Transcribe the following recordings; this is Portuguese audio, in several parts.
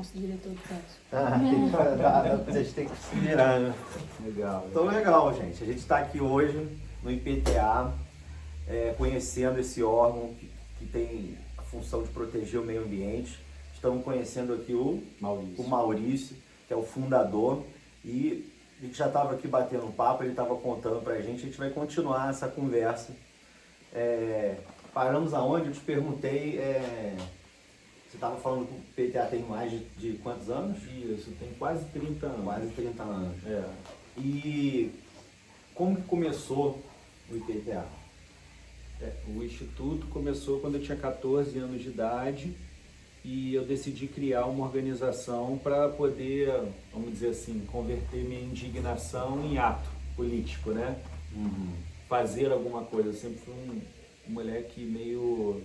nosso diretor de teatro. A gente tem que se virar, né? Legal. Então legal, gente. A gente está aqui hoje no IPTA, conhecendo esse órgão que tem a função de proteger o meio ambiente. Estamos conhecendo aqui o Maurício, que é o fundador, e a gente já estava aqui batendo um papo, ele estava contando para a gente vai continuar essa conversa. Paramos aonde? Eu te perguntei, você estava falando que o IPTA tem mais de quantos anos? Isso, tem quase 30 anos. Quase 30 anos. É. E como que começou o IPTA? O Instituto começou quando eu tinha 14 anos de idade e eu decidi criar uma organização para poder, vamos dizer assim, converter minha indignação em ato político, né? Fazer alguma coisa. Eu sempre fui um moleque meio,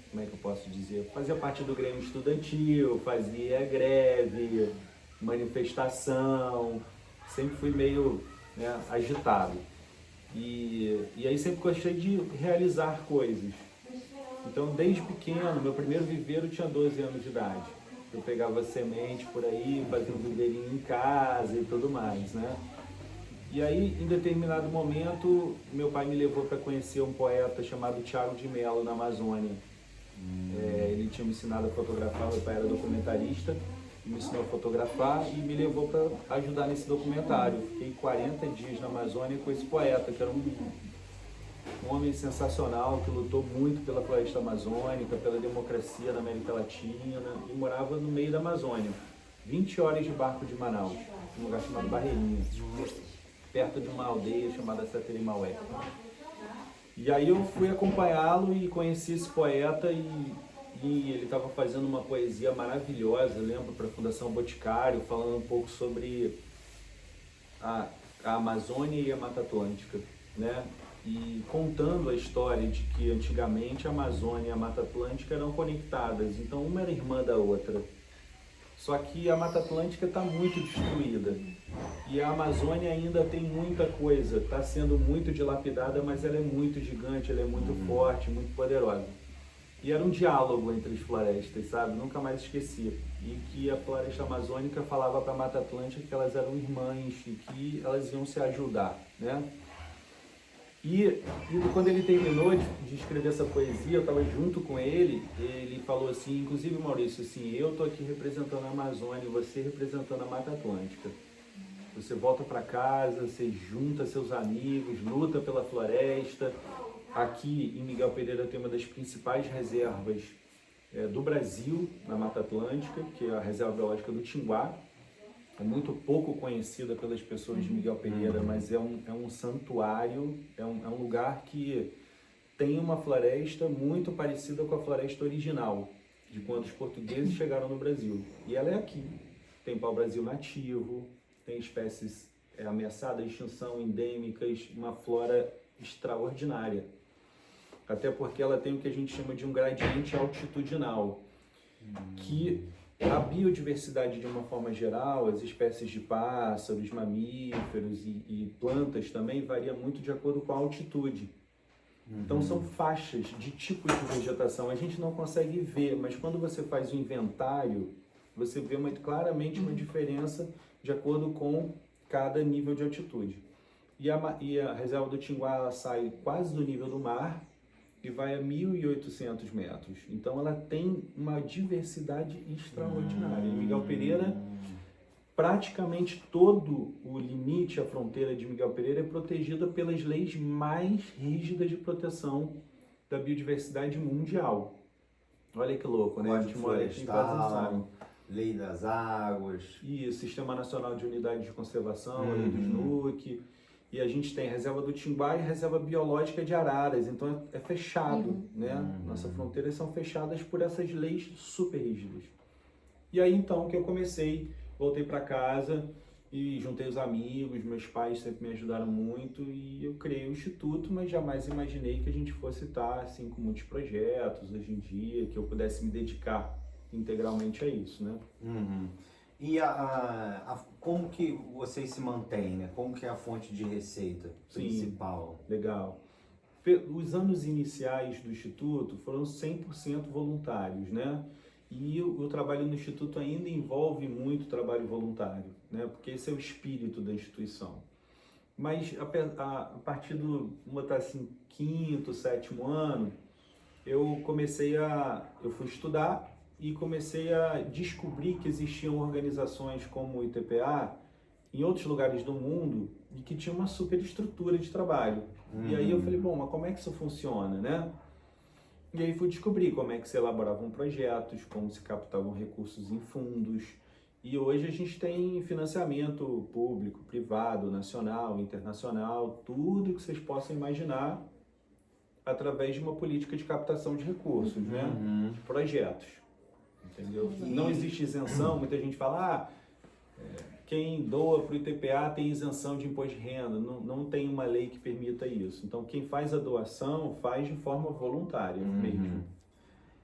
como é que eu posso dizer? Fazia parte do Grêmio Estudantil, fazia greve, manifestação, sempre fui meio, né, agitado. E aí sempre gostei de realizar coisas. Então desde pequeno, meu primeiro viveiro tinha 12 anos de idade. Eu pegava semente por aí, fazia um viveirinho em casa e tudo mais, né? E aí, em determinado momento, meu pai me levou para conhecer um poeta chamado Thiago de Mello, na Amazônia. Ele tinha me ensinado a fotografar, meu pai era documentarista, me ensinou a fotografar e me levou para ajudar nesse documentário. Fiquei 40 dias na Amazônia com esse poeta, que era um homem sensacional, que lutou muito pela floresta amazônica, pela democracia na América Latina, e morava no meio da Amazônia. 20 horas de barco de Manaus, num lugar chamado Barreirinha, perto de uma aldeia chamada Saterimaué. E aí eu fui acompanhá-lo e conheci esse poeta e ele estava fazendo uma poesia maravilhosa, eu lembro, para a Fundação Boticário, falando um pouco sobre a Amazônia e a Mata Atlântica, né? E contando a história de que antigamente a Amazônia e a Mata Atlântica eram conectadas, então uma era irmã da outra. Só que a Mata Atlântica está muito destruída e a Amazônia ainda tem muita coisa, está sendo muito dilapidada, mas ela é muito gigante, ela é muito forte, muito poderosa. E era um diálogo entre as florestas, sabe? Nunca mais esqueci. E que a floresta amazônica falava para a Mata Atlântica que elas eram irmãs e que elas iam se ajudar, né? E quando ele terminou de escrever essa poesia, eu estava junto com ele, ele falou assim, inclusive Maurício, assim, eu estou aqui representando a Amazônia e você representando a Mata Atlântica. Você volta para casa, você junta seus amigos, luta pela floresta. Aqui em Miguel Pereira tem uma das principais reservas do Brasil, na Mata Atlântica, que é a Reserva Biológica do Tinguá. É muito pouco conhecida pelas pessoas de Miguel Pereira, mas é um santuário, é um lugar que tem uma floresta muito parecida com a floresta original, de quando os portugueses chegaram no Brasil. E ela é aqui. Tem pau-brasil nativo, tem espécies ameaçadas de extinção, endêmicas, uma flora extraordinária. Até porque ela tem o que a gente chama de um gradiente altitudinal, que a biodiversidade de uma forma geral, as espécies de pássaros, mamíferos e plantas também varia muito de acordo com a altitude. Então são faixas de tipos de vegetação, a gente não consegue ver, mas quando você faz o inventário, você vê claramente uma diferença de acordo com cada nível de altitude. E a reserva do Tinguá, ela sai quase do nível do mar e vai a 1.800 metros. Então ela tem uma diversidade extraordinária. Em Miguel Pereira, praticamente todo o limite, a fronteira de Miguel Pereira é protegida pelas leis mais rígidas de proteção da biodiversidade mundial. Olha que louco, né? A gente mora aqui em Florestal, Lei das Águas. Isso, Sistema Nacional de Unidade de Conservação, a Lei do SNUC. E a gente tem a Reserva do Tinguá e a Reserva Biológica de Araras, então é fechado, né? Nossas fronteiras são fechadas por essas leis super rígidas. E aí então que eu voltei para casa e juntei os amigos, meus pais sempre me ajudaram muito e eu criei o Instituto, mas jamais imaginei que a gente fosse estar assim com muitos projetos hoje em dia, que eu pudesse me dedicar integralmente a isso, né? E como que vocês se mantêm, né? Como que é a fonte de receita principal? Sim, legal. Os anos iniciais do Instituto foram 100% voluntários, né? E o trabalho no Instituto ainda envolve muito trabalho voluntário, né? Porque esse é o espírito da instituição. Mas a partir do, vamos botar assim, 5º, 7º ano, eu fui estudar e comecei a descobrir que existiam organizações como o ITPA em outros lugares do mundo e que tinha uma super estrutura de trabalho. E aí eu falei, bom, mas como é que isso funciona, né? E aí fui descobrir como é que se elaboravam projetos, como se captavam recursos em fundos. E hoje a gente tem financiamento público, privado, nacional, internacional, tudo que vocês possam imaginar através de uma política de captação de recursos, né? De projetos, entendeu? Não existe isenção, muita gente fala, quem doa para o ITPA tem isenção de imposto de renda, não tem uma lei que permita isso. Então, quem faz a doação faz de forma voluntária mesmo.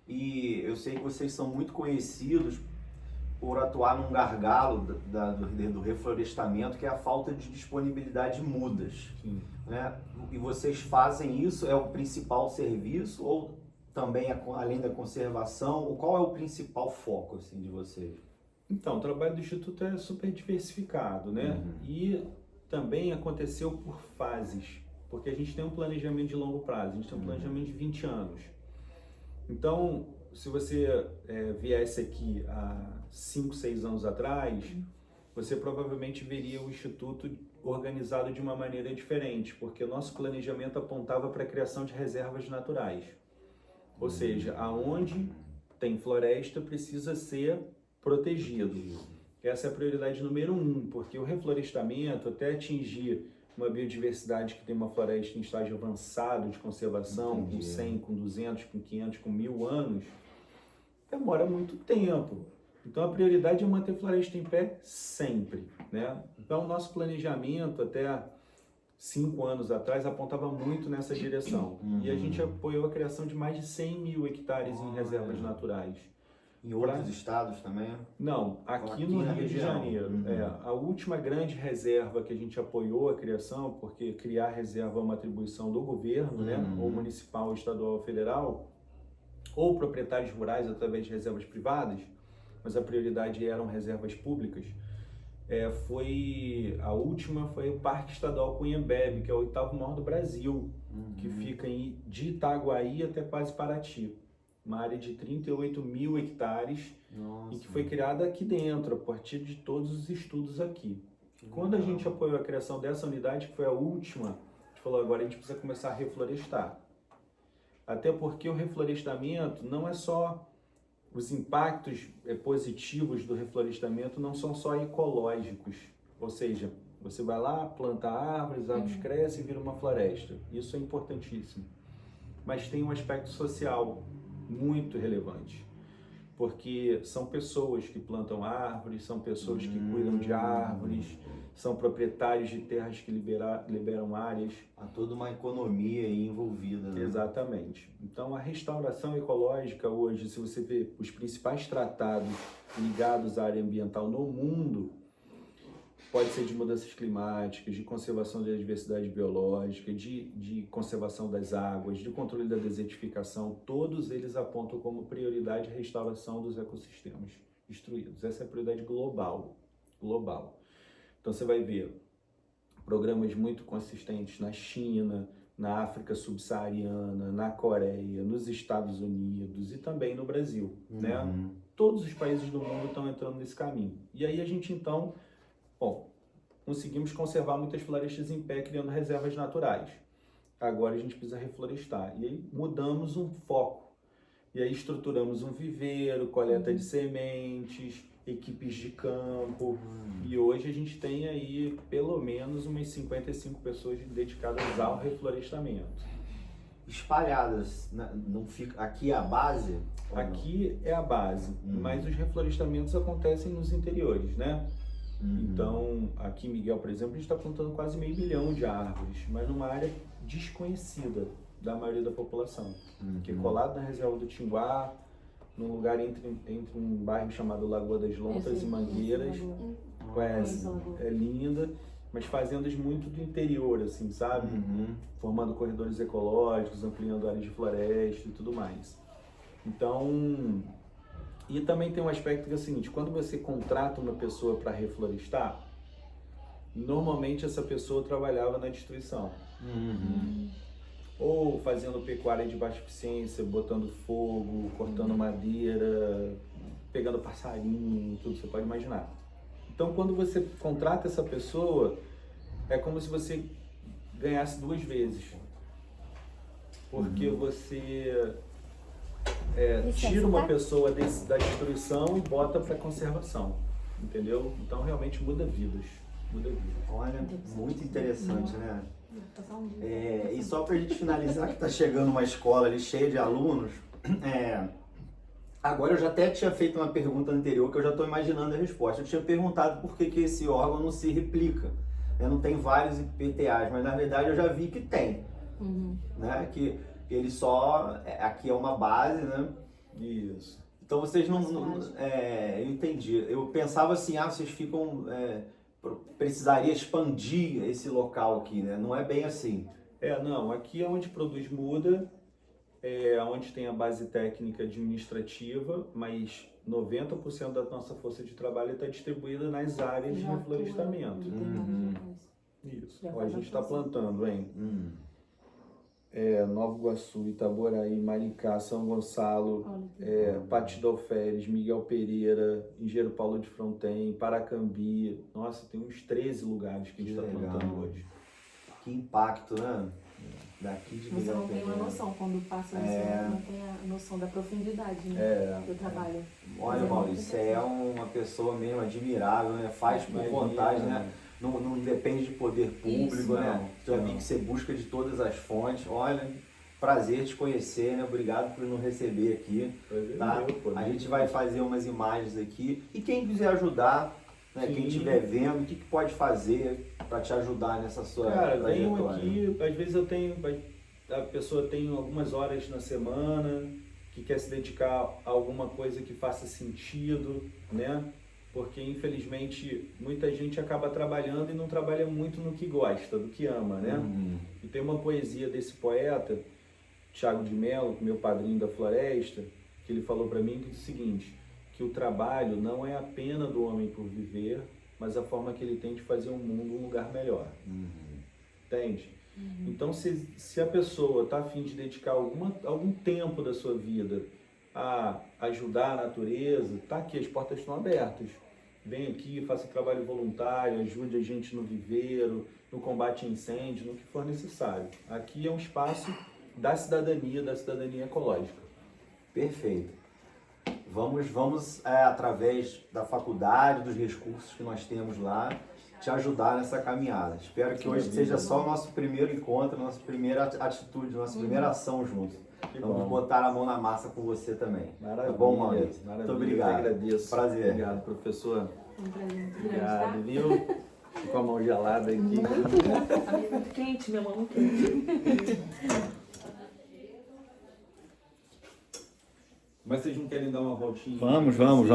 E eu sei que vocês são muito conhecidos por atuar num gargalo do reflorestamento, que é a falta de disponibilidade de mudas. Sim. Né? E vocês fazem isso, é o principal serviço, ou também, além da conservação, qual é o principal foco assim, de vocês? Então, o trabalho do Instituto é super diversificado, né? E também aconteceu por fases, porque a gente tem um planejamento de longo prazo, a gente tem um planejamento de 20 anos. Então, se você viesse aqui há 5, 6 anos atrás, você provavelmente veria o Instituto organizado de uma maneira diferente, porque o nosso planejamento apontava para a criação de reservas naturais. Ou seja, aonde tem floresta precisa ser protegido. Essa é a prioridade número 1, porque o reflorestamento, até atingir uma biodiversidade que tem uma floresta em estágio avançado de conservação, com 100, com 200, com 500, com 1000 anos, demora muito tempo. Então a prioridade é manter a floresta em pé sempre, né? Então o nosso planejamento até 5 anos atrás apontava muito nessa direção. E a gente apoiou a criação de mais de 100.000 hectares em reservas naturais. Em outros estados também? Não, aqui no Rio de Janeiro. A última grande reserva que a gente apoiou a criação, porque criar reserva é uma atribuição do governo, né? Ou municipal, estadual ou federal, ou proprietários rurais através de reservas privadas, mas a prioridade eram reservas públicas. A última foi o Parque Estadual Cunhambebe, que é o 8º maior do Brasil, que fica de Itaguaí até quase Paraty. Uma área de 38.000 hectares. Nossa, e que foi criada aqui dentro, a partir de todos os estudos aqui. Quando a gente apoiou a criação dessa unidade, que foi a última, a gente falou, agora a gente precisa começar a reflorestar. Até porque o reflorestamento não é só... Os impactos positivos do reflorestamento não são só ecológicos. Ou seja, você vai lá, planta árvores, as árvores crescem e vira uma floresta. Isso é importantíssimo. Mas tem um aspecto social muito relevante, porque são pessoas que plantam árvores, são pessoas que cuidam de árvores, são proprietários de terras que liberam áreas. Há toda uma economia aí envolvida, né? Exatamente. Então a restauração ecológica hoje, se você vê os principais tratados ligados à área ambiental no mundo, pode ser de mudanças climáticas, de conservação da diversidade biológica, de conservação das águas, de controle da desertificação, todos eles apontam como prioridade a restauração dos ecossistemas destruídos. Essa é a prioridade global. Então você vai ver programas muito consistentes na China, na África subsaariana, na Coreia, nos Estados Unidos e também no Brasil, né? Todos os países do mundo estão entrando nesse caminho. E aí a gente então... Bom, conseguimos conservar muitas florestas em pé, criando reservas naturais. Agora a gente precisa reflorestar. E aí mudamos um foco. E aí estruturamos um viveiro, coleta de sementes, equipes de campo. E hoje a gente tem aí pelo menos umas 55 pessoas dedicadas ao reflorestamento. Espalhadas, não fica aqui é a base? Aqui é a base, mas os reflorestamentos acontecem nos interiores, né? Então, aqui em Miguel, por exemplo, a gente está plantando quase 500 milhão de árvores, mas numa área desconhecida da maioria da população, que é colado na reserva do Tinguá, num lugar entre um bairro chamado Lagoa das Lontras e Mangueiras. Conhece? É linda, mas fazendas muito do interior, assim, sabe? Formando corredores ecológicos, ampliando áreas de floresta e tudo mais. Então, E também tem um aspecto que é o seguinte, quando você contrata uma pessoa para reflorestar, normalmente essa pessoa trabalhava na destruição. Ou fazendo pecuária de baixa eficiência, botando fogo, cortando madeira, pegando passarinho, tudo que você pode imaginar. Então, quando você contrata essa pessoa, é como se você ganhasse 2 vezes. Porque você tira uma pessoa da destruição e bota para conservação. Entendeu? Então, realmente muda vidas. Muda vidas. Olha, muito interessante, né? E só pra gente finalizar, que tá chegando uma escola ali cheia de alunos, agora eu já até tinha feito uma pergunta anterior que eu já estou imaginando a resposta. Eu tinha perguntado por que esse órgão não se replica, né? Não tem vários IPTAs, mas na verdade eu já vi que tem, né? Que ele só, aqui é uma base, né? Isso. Então vocês não eu entendi. Eu pensava assim, vocês ficam, precisaria expandir esse local aqui, né? Não é bem assim. Não, aqui é onde produz muda, onde tem a base técnica administrativa, mas 90% da nossa força de trabalho está distribuída nas áreas de reflorestamento. Isso. Ó, a gente está plantando, hein? Nova Iguaçu, Itaboraí, Maricá, São Gonçalo, Pati do Alferes, Miguel Pereira, Engenheiro Paulo de Fronten, Paracambi. Nossa, tem uns 13 lugares que a gente está plantando hoje. Que impacto, né? Daqui de Você não tem uma noção, quando passa você não tem a noção da profundidade, né, do trabalho. Olha, Maurício, você é uma pessoa mesmo admirável, né? Faz por vontade, né? Não depende de poder público, isso, né? Já vi que você busca de todas as fontes. Olha, prazer te conhecer, né? Obrigado por nos receber aqui, tá? A gente vai fazer umas imagens aqui. E quem quiser ajudar, né? Quem estiver vendo, o que pode fazer para te ajudar nessa sua trajetória? Venho aqui, às vezes a pessoa tem algumas horas na semana que quer se dedicar a alguma coisa que faça sentido, né? Porque infelizmente muita gente acaba trabalhando e não trabalha muito no que gosta, do que ama, né? E tem uma poesia desse poeta, Thiago de Mello, meu padrinho da floresta, que ele falou para mim que é o seguinte, que o trabalho não é a pena do homem por viver, mas a forma que ele tem de fazer o mundo um lugar melhor. Entende? Então, se a pessoa está a fim de dedicar algum tempo da sua vida a ajudar a natureza, tá aqui, as portas estão abertas. Vem aqui, faça trabalho voluntário, ajude a gente no viveiro, no combate a incêndio, no que for necessário. Aqui é um espaço da cidadania ecológica. Perfeito. Vamos através da faculdade, dos recursos que nós temos lá, te ajudar nessa caminhada. Espero que hoje seja só o nosso primeiro encontro, nossa primeira atitude, nossa primeira ação junto. Vamos botar a mão na massa com você também. Maravilha. Tá bom, Maurício? Maravilha. Muito obrigado. Eu agradeço. Prazer. Obrigado, professor. Um prazer muito grande, Obrigado, tá? viu? Tô com a mão gelada aqui. A minha muito quente, minha mão muito quente. Mas vocês não querem dar uma voltinha? Vamos fazer.